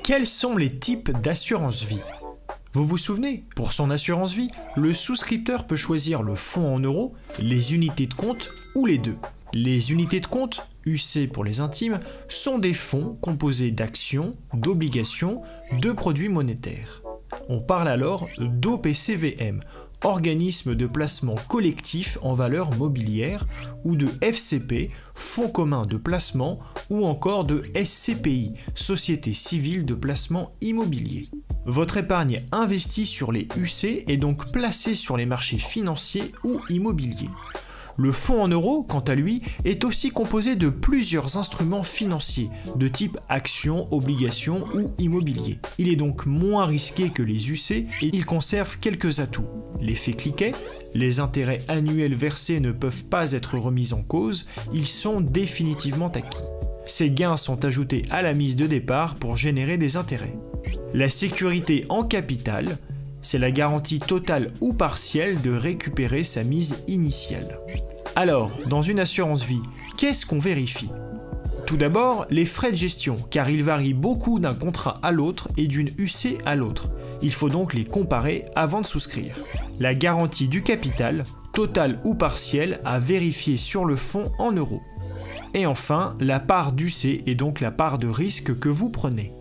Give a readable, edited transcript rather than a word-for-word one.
Quels sont les types d'assurance vie? Vous vous souvenez, pour son assurance vie, le souscripteur peut choisir le fonds en euros, les unités de compte ou les deux. Les unités de compte, UC pour les intimes, sont des fonds composés d'actions, d'obligations, de produits monétaires. On parle alors d'OPCVM, organisme de placement collectif en valeur mobilière, ou de FCP, fonds commun de placement, ou encore de SCPI, société civile de placement immobilier. Votre épargne investie sur les UC est donc placée sur les marchés financiers ou immobiliers. Le fonds en euros, quant à lui, est aussi composé de plusieurs instruments financiers, de type actions, obligations ou immobilier. Il est donc moins risqué que les UC et il conserve quelques atouts. L'effet cliquet, les intérêts annuels versés ne peuvent pas être remis en cause, ils sont définitivement acquis. Ces gains sont ajoutés à la mise de départ pour générer des intérêts. La sécurité en capital, c'est la garantie totale ou partielle de récupérer sa mise initiale. Alors, dans une assurance vie, qu'est-ce qu'on vérifie? Tout d'abord, les frais de gestion, car ils varient beaucoup d'un contrat à l'autre et d'une UC à l'autre. Il faut donc les comparer avant de souscrire. La garantie du capital, totale ou partielle, à vérifier sur le fonds en euros. Et enfin, la part d'UC est donc la part de risque que vous prenez.